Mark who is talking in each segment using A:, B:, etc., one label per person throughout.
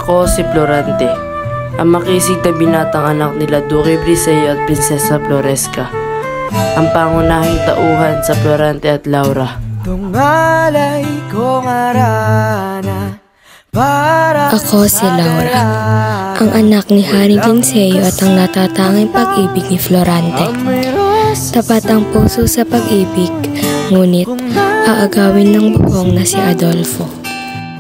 A: Ako si Florante, ang makisig na binatang anak nila Duque Briseño at Prinsesa Floresca, ang pangunahing tauhan sa Florante at Laura.
B: Ako si Laura, ang anak ni Haring Linceo at ang natatanging pag-ibig ni Florante. Tapat ang puso sa pag-ibig, ngunit aagawin ng bubong na si Adolfo.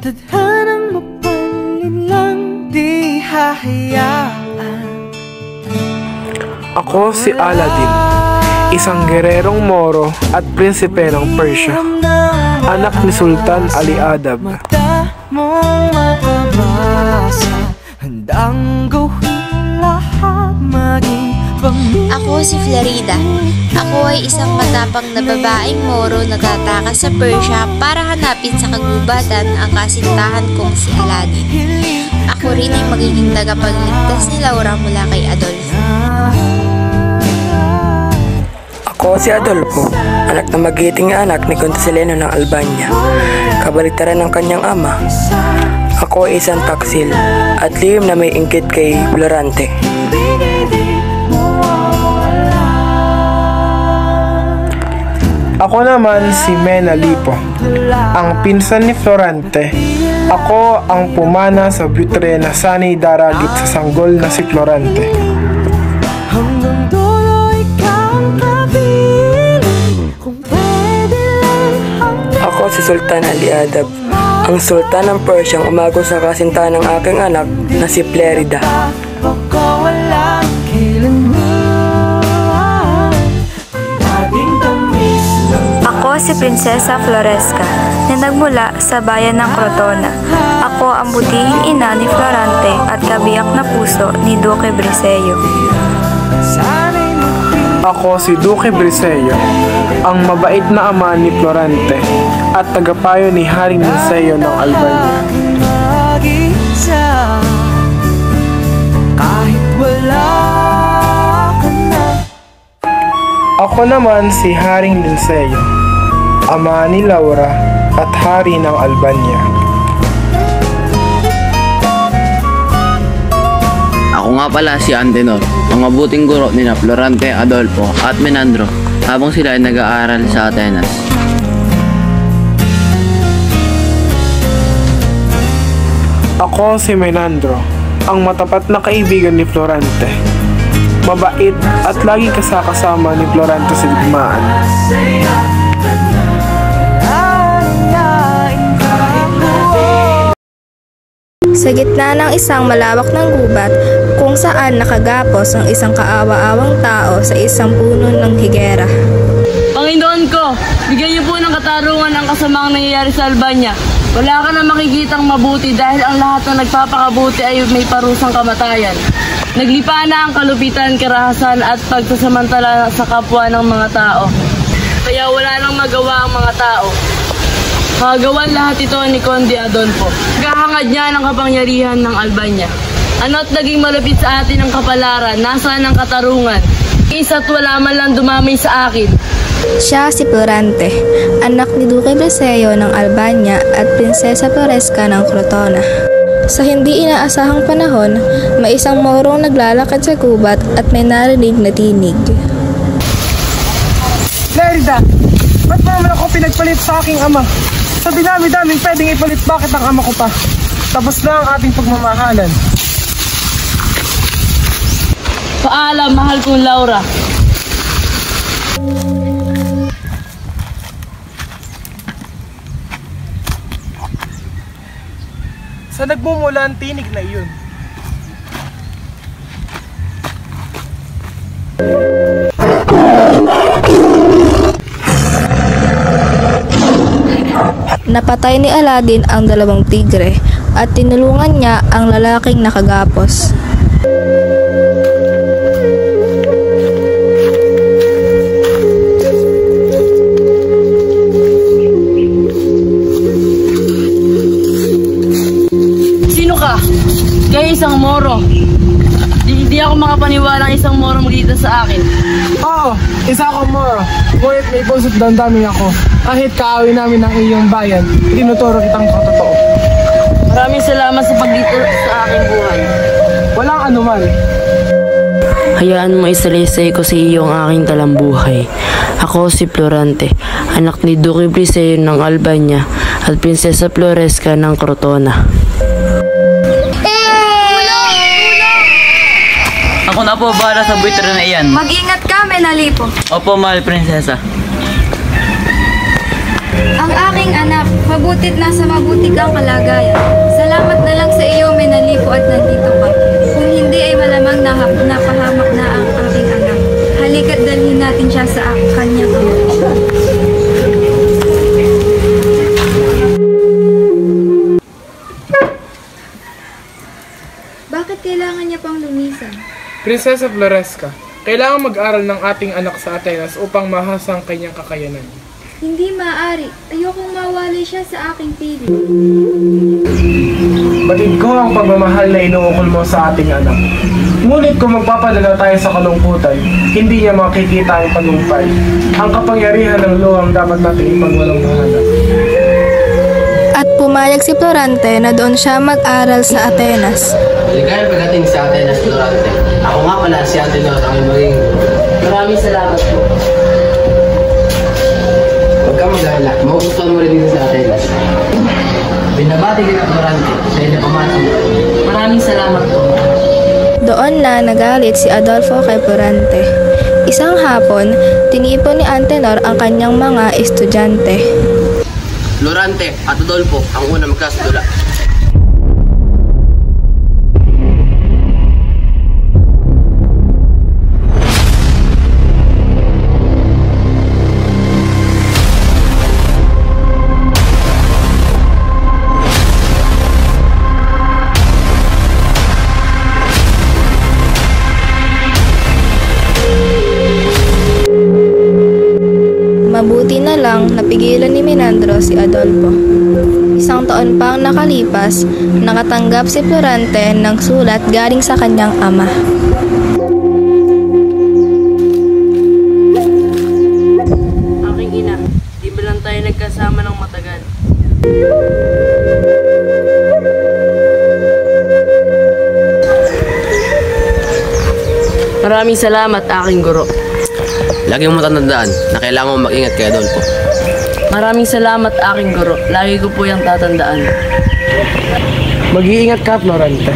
C: Tadhanang mapalin lang, di hahayaan.
D: Ako si Aladdin, isang gererong Moro at prinsipe ng Persia, anak ni Sultan Ali Adab.
C: Mata mong mababasa, handang gawin lahat maging pamilya.
E: Ako si Florida. Ako ay isang matapang na babaeng Moro na tatakas sa Persia para hanapin sa kagubatan ang kasintahan kong si Aladdin. Ako rin ay magiging tagapagligtas ni Laura mula kay Adolfo.
F: Ako si Adolfo, anak na magiting anak ni Consileno ng Albania, kabaliktaran ng kanyang ama. Ako ay isang taksil at lihim na may inggit kay Florante.
D: Ako naman si Mena Lipo, ang pinsan ni Florante. Ako ang pumana sa butre na sana'y daragit sa sanggol na si Florante.
C: Hanggang dulo ikaw ang kapiling, kung pwede lang.
F: Ako si Sultan Ali Adab, ang sultan ng Persia ang umago sa kasintahan ng aking anak na si Florida.
C: Baka walang kailanman, laging tamis lang.
G: Ako si Prinsesa Floresca na nagmula sa bayan ng Crotona. Ako ang butihing ina ni Florante at kabiyak na puso ni Duque Briseño.
D: Ako si Duque Briseño, ang mabait na ama ni Florante at tagapayo ni Haring Linceo ng Albania.
C: Kahit wala ka na.
D: Ako naman si Haring Linceo, ama ni Laura at hari ng Albania.
H: Ako nga pala si Antenor, ang mabuting guro ni Florante, Adolfo at Menandro habang sila ay nag-aaral sa Atenas.
D: Ako si Menandro, ang matapat na kaibigan ni Florante. Mabait at lagi kasama ni Florante sa digmaan.
G: Sa gitna ng isang malawak ng gubat kung saan nakagapos ang isang kaawa-awang tao sa isang puno ng higera.
A: Panginoon ko, bigyan niyo po ng katarungan ang kasamaang nangyayari sa Albania. Wala ka na makikitang mabuti dahil ang lahat ng nagpapakabuti ay may parusang kamatayan. Naglipa na ang kalupitan, karahasan at pagsasamantala sa kapwa ng mga tao. Kaya wala nang magawa ang mga tao. Magawan lahat ito ni Conde Adolfo. Gahangad niya ng kapangyarihan ng Albania. Ano't naging malapit sa atin ang kapalaran, nasaan ang katarungan? Isa't wala man lang dumamay sa akin.
G: Siya si Florante, anak ni Duque Briseño ng Albania at Prinsesa Floresca ng Crotona. Sa hindi inaasahang panahon, may isang Morong naglalakad sa gubat at may narinig na tinig.
D: Florida, ba't mo naman ako pinagpalit sa aking ama? Sa dinami-daming pwedeng ipalit, bakit ang ama ko pa? Tapos na ang ating pagmamahalan.
A: Paalam, mahal kong Laura.
D: Sa nagmumula ang tinig na iyon?
G: Napatay ni Aladdin ang dalawang tigre at tinulungan niya ang lalaking nakagapos.
A: Sino ka? Kaya isang Moro. Hindi ako makapaniwala ang isang Moro magkita sa akin.
D: Oo, isa akong Moro. Ngunit may puso't damdamin ako. Kahit kaawin namin ang iyong bayan, tinuturo kitang katotoo.
A: Maraming salamat sa pagdito sa aking buhay.
D: Walang anuman.
I: Hayaan mo isalaysay ko sa iyo ang aking talambuhay. Ako si Florante, anak ni Duque Briseño ng Albania at Prinsesa Floresca ng Crotona.
H: Ako na po bahala sa buitro na iyan.
J: Mag-ingat ka, Menalipo.
H: Opo, mahal prinsesa.
J: Ang aking anak, mabutit nasa mabuti kang kalagayan. Salamat na lang sa iyo, Menalipo, at nandito ka. Kung hindi ay malamang napahamak na ang aking anak. Halika't dalhin natin siya sa kanyang ama. Bakit kailangan niya pang lumisan?
D: Prinsesa Floresca, kailangan mag-aral ng ating anak sa Atenas upang mahasa ang kanyang kakayanan.
J: Hindi maaari. Ayokong mawalay siya sa aking piling.
D: Batid ko ang pagmamahal na inuukol mo sa ating anak. Ngunit kung magpapadala tayo sa kalungkutan, hindi niya makikita ang tagumpay. Ang kapangyarihan ng luhang dapat natin ipagwalang mahala.
G: At pumayag si Florante na doon siya mag-aral sa Atenas.
F: Ligayang pagdating sa Atenas, Florante. Ako nga pala si Antenor, ang maging...
A: Maraming salamat po.
F: Huwag ka mag-alala, magugustuhan mo rin dito sa Atenas. Binabati kita, Florante, sa inyo pamati.
A: Maraming salamat po.
G: Doon na nagalit si Adolfo kay Florante. Isang hapon, tinipon ni Antenor ang kanyang mga estudyante.
F: Florante at Adolfo ang unang magkasadula.
G: Mabuti na lang napigilan ni Menandro si Adolfo. Isang taon pang nakalipas, nakatanggap si Florante ng sulat galing sa kanyang ama.
A: Aking ina, di ba lang tayo nagkasama ng matagal? Maraming salamat, aking guro.
F: Lagi mo tatandaan na kailangan mo mag-ingat kay Adolfo.
A: Maraming salamat, aking guro. Lagi ko po yung tatandaan.
D: Mag-iingat ka, Florante.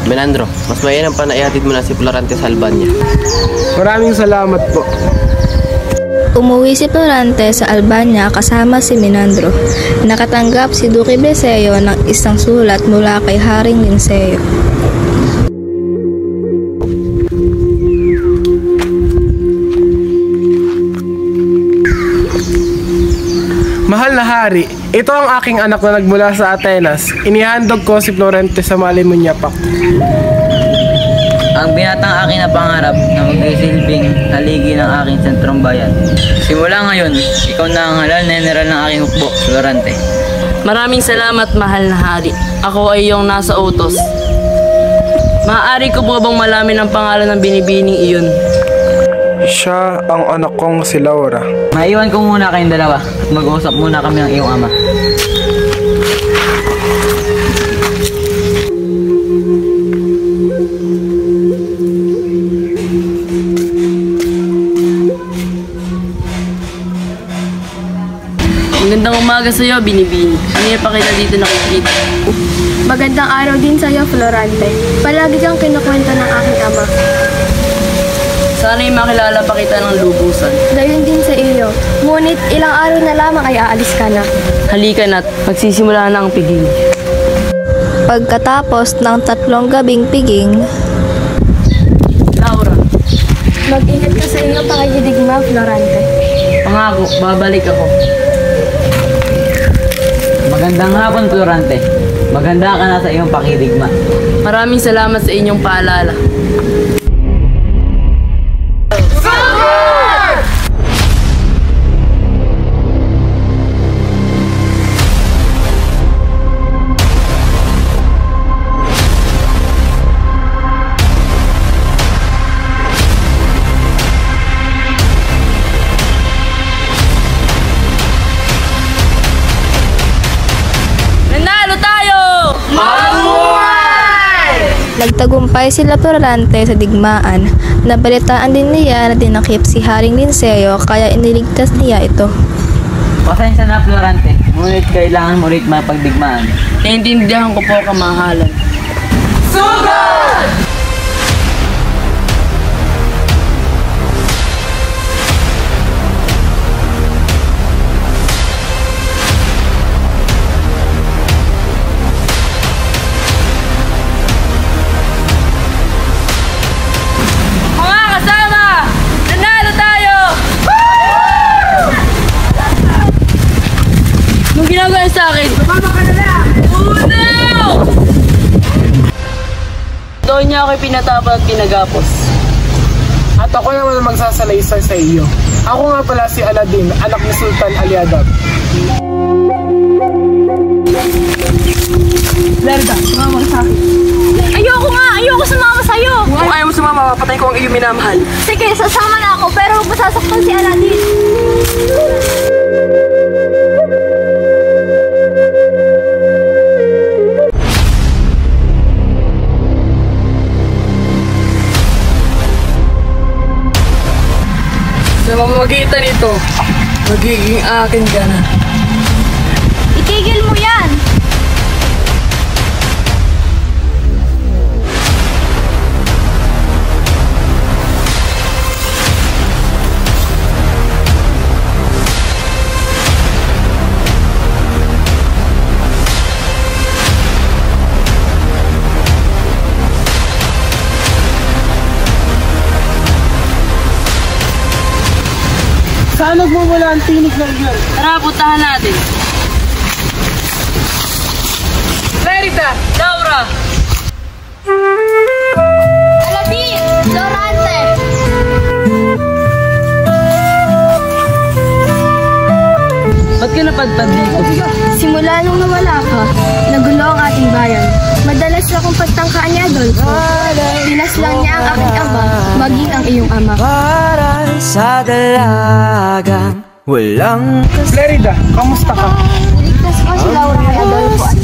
F: Menandro, mas mainam pa na ihatid mo na si Florante sa Albania.
D: Maraming salamat po.
G: Umuwi si Florante sa Albania kasama si Menandro. Nakatanggap si Duque Briseño ng isang sulat mula kay Haring Linceo.
D: Mahal na hari, ito ang aking anak na nagmula sa Atenas. Inihandog ko si Florante sa Malimunyapak.
H: Ang binatang aking na pangarap na magsisilbing haligi ng aking sentrong bayan. Simula ngayon, ikaw na ang halal na general ng aking hukbo, Florante.
A: Maraming salamat, mahal na hari. Ako ay iyong nasa utos. Maaari ko po bang malamin ang pangalan ng binibining iyon?
D: Siya ang anak kong si Laura.
H: Maiwan ko muna kayong dalawa at mag-uusap muna kami ng iyong ama.
A: Magandang umaga sa iyo, Binibini. Ano yung pakita dito nakikita?
K: Magandang araw din sa iyo, Florante. Palagi kang kinukwento ng aking ama.
A: Sana'y makilala pa kita ng lubusan.
K: Gayon din sa iyo. Ngunit ilang araw na lamang ay aalis ka na.
A: Halika na't magsisimula na ang piging.
G: Pagkatapos ng 3 gabing piging,
A: Laura,
K: Mag-ingat ka sa iyong pakikidigma, Florante.
A: pangako, babalik ako.
H: Magandang hapon, Florante. Maganda ka na sa iyong pakidigma.
A: Maraming salamat sa inyong paalala. Nanalo tayo!
G: Nagtagumpay sila Florante sa digmaan. Nabalitaan din niya na dinakip si Haring Linceo kaya iniligtas niya ito.
H: Pasensya na, Florante. Ngunit kailangan mo ulit mapagdigmaan.
A: Naiintindihan ko po, kamahalan.
C: Sugod!
A: Mga kasama! Nanalo tayo! Anong ginagawa sa akin? Mama ka na lang! Oh no! Doon niya ako'y pinatapan at pinagapos.
D: At ako naman ang magsasalaysay sa iyo. Ako nga pala si Aladdin, anak ni Sultan Aliadab.
A: Lerda, sumama ka sa akin.
J: Ayoko nga! Ayoko sumama sa'yo!
F: Kung ayaw mo sumama, papatay ko ang iyong minamahal.
J: Sige, sasama na ako pero huwag masasaktan si Aladdin.
F: Sa pamamagitan nito, magiging akin ka na.
J: Itigil mo yan!
D: Saan nagmumula ang tinig ng iyon?
A: Tara, puntahan natin.
D: Lerida!
A: Laura!
J: Aladdin! Florante!
A: Ba't ka napadpad dito?
K: Simula nung nawala ka, nagulo ang ating bayan. Madalas akong pagtangkaan ni Adolfo. Pinaslang niya ang aking ama, maging ang iyong ama.
C: Para sa dalagang walang
D: Lerida, kamusta ka?
K: Niligtas ko si Laura kay Adolfo at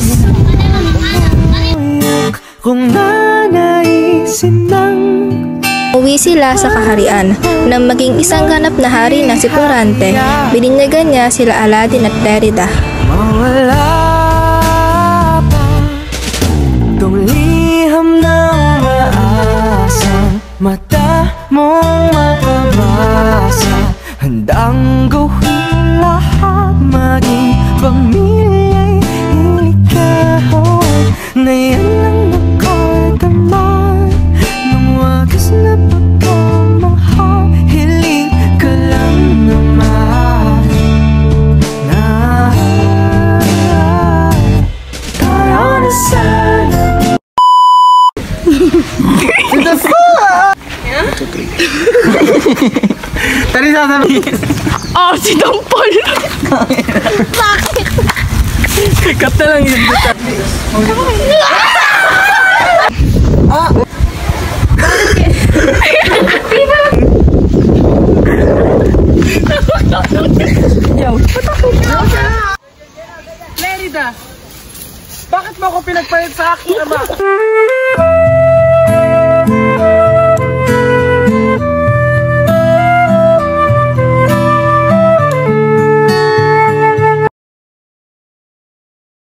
C: kung nanaisin ng
G: Uwi sila sa kaharian. Nang maging isang ganap na hari na si Florante, bininyagan niya sila Aladdin at Lerida.
C: mawala pa tong liham ng maasang mata mong makabasa. Handang gawin lahat, maging pamilya'y ilikahon na yan ang nakadaman ng wagas na pagkamahal. Hiling ka lang naman na tayo na sana.
D: Tari sasabihin.
A: Oh, si Don Paul!
J: Bakit?
D: Cut na lang yun. Lerida! Bakit mo ako pinagpalit sa aking ama?